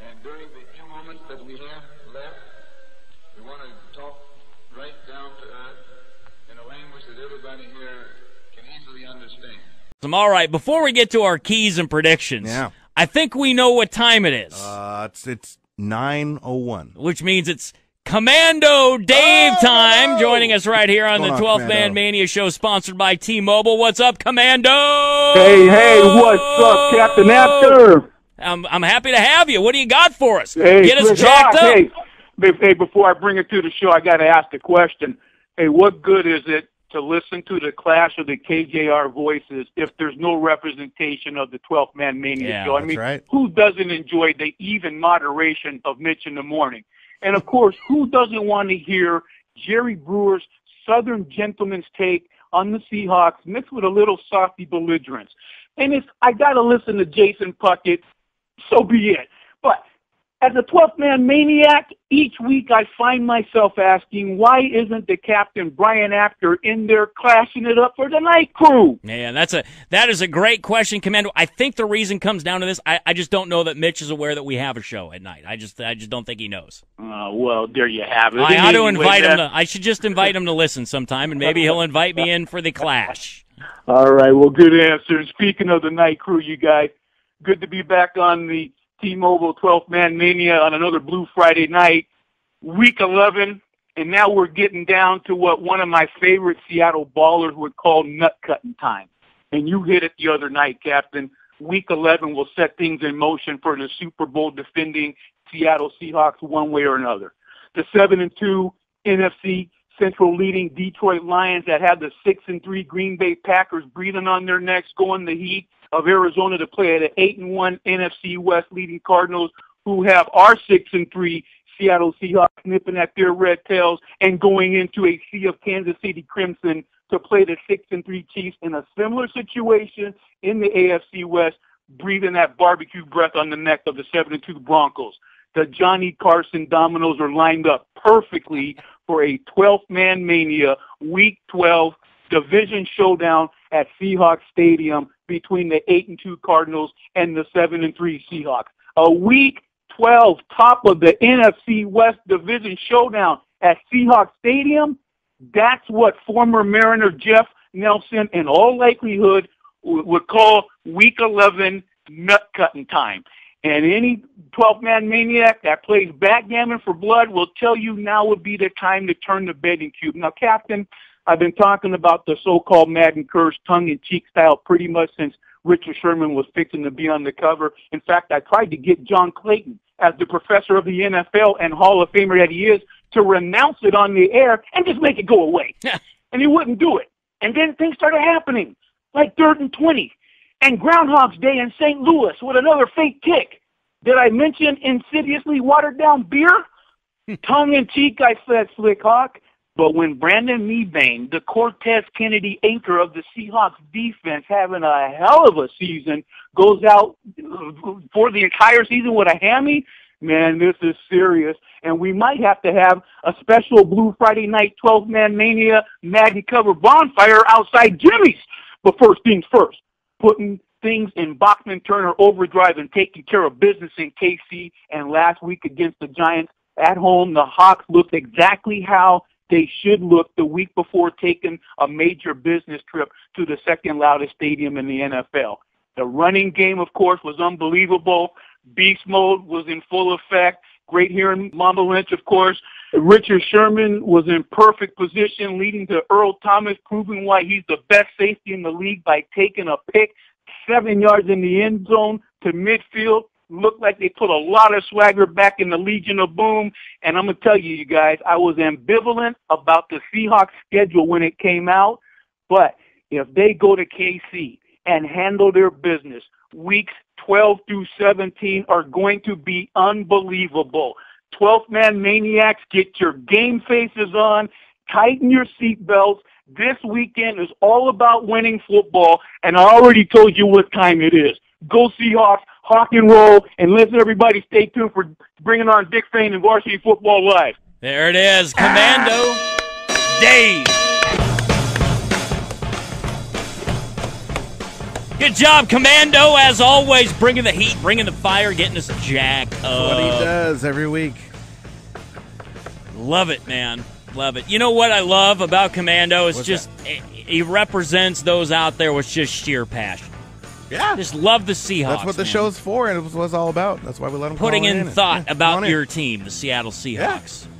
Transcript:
And during the few moments that we have left, we want to talk right down to earth in a language that everybody here can easily understand. All right, before we get to our keys and predictions, I think we know what time it is. It's 9:01. Which means it's Commando Dave time, joining us right here on the 12th Man Mania show, sponsored by T-Mobile. What's up, Commando? Hey, what's up, Captain Abker? I'm happy to have you. What do you got for us? Hey, Get us jacked up. Hey, before I bring it to the show, I got to ask a question. Hey, what good is it to listen to the clash of the KJR voices if there's no representation of the 12th Man Mania show? I mean, right. Who doesn't enjoy the even moderation of Mitch in the morning? And, of course, who doesn't want to hear Jerry Brewer's Southern gentleman's take on the Seahawks mixed with a little softy belligerence? And if I got to listen to Jason Puckett, so be it. But as a 12th Man Maniac, each week I find myself asking, why isn't the captain, Brian Abker, in there clashing it up for the night crew? Man, that is a great question, Commando. I think the reason comes down to this. I just don't know that Mitch is aware that we have a show at night. I just don't think he knows. Well, there you have it. I ought to invite him. I should just invite him to listen sometime, and maybe he'll invite me in for the clash. All right, well, good answer. And speaking of the night crew, you guys, good to be back on the T-Mobile 12th Man Mania on another Blue Friday night, Week 11, and now we're getting down to what one of my favorite Seattle ballers would call nut-cutting time. And you hit it the other night, Captain. Week 11 will set things in motion for the Super Bowl defending Seattle Seahawks one way or another. The 7-2 NFC Central leading Detroit Lions that have the 6-3 Green Bay Packers breathing on their necks, going the heat of Arizona to play at an 8-1 NFC West leading Cardinals, who have our 6-3 Seattle Seahawks nipping at their red tails and going into a sea of Kansas City Crimson to play the 6-3 Chiefs in a similar situation in the AFC West, breathing that barbecue breath on the neck of the 7-2 Broncos. The Johnny Carson dominoes are lined up perfectly for a 12th Man Mania Week 12 division showdown at Seahawks Stadium between the 8-2 Cardinals and the 7-3 Seahawks. A Week 12 top of the NFC West division showdown at Seahawks Stadium. That's what former Mariner Jeff Nelson, in all likelihood, would call Week 11 nut-cutting time. And any 12th Man Maniac that plays backgammon for blood will tell you now would be the time to turn the betting cube. Now, Captain, I've been talking about the so-called Madden curse, tongue-in-cheek style, pretty much since Richard Sherman was fixing to be on the cover. In fact, I tried to get John Clayton, as the professor of the NFL and Hall of Famer that he is, to renounce it on the air and just make it go away. And he wouldn't do it. And then things started happening, like 3rd and 20, and Groundhog's Day in St. Louis with another fake kick. Did I mention insidiously watered-down beer? Tongue-in-cheek, I said, Slick Hawk. But when Brandon Mebane, the Cortez Kennedy anchor of the Seahawks defense, having a hell of a season, goes out for the entire season with a hammy, man, this is serious. And we might have to have a special Blue Friday night 12th Man Mania Madden cover bonfire outside Jimmy's. But first things first, putting things in Bachman Turner overdrive and taking care of business in KC. And last week against the Giants at home, the Hawks looked exactly how they should look the week before taking a major business trip to the second loudest stadium in the NFL. The running game, of course, was unbelievable. Beast mode was in full effect. Great hearing Mama Lynch, of course. Richard Sherman was in perfect position, leading to Earl Thomas, proving why he's the best safety in the league by taking a pick 7 yards in the end zone to midfield. Looked like they put a lot of swagger back in the Legion of Boom. And I'm going to tell you, you guys, I was ambivalent about the Seahawks schedule when it came out. But if they go to KC and handle their business, weeks 12 through 17 are going to be unbelievable. 12th Man Maniacs, get your game faces on, tighten your seatbelts. This weekend is all about winning football, and I already told you what time it is. Go Seahawks, hawk and roll, and listen, everybody, stay tuned for bringing on Dick Fane and Varsity Football Live. There it is, Commando Dave. Good job, Commando, as always, bringing the heat, bringing the fire, getting us jacked up. That's what he does every week. Love it, man. Love it. You know what I love about Commando is he represents those out there with just sheer passion. Yeah. Just love the Seahawks. That's what the show's for, and it was all about. That's why we let him putting call in thought Yeah, about on in. your team, the Seattle Seahawks. Yeah.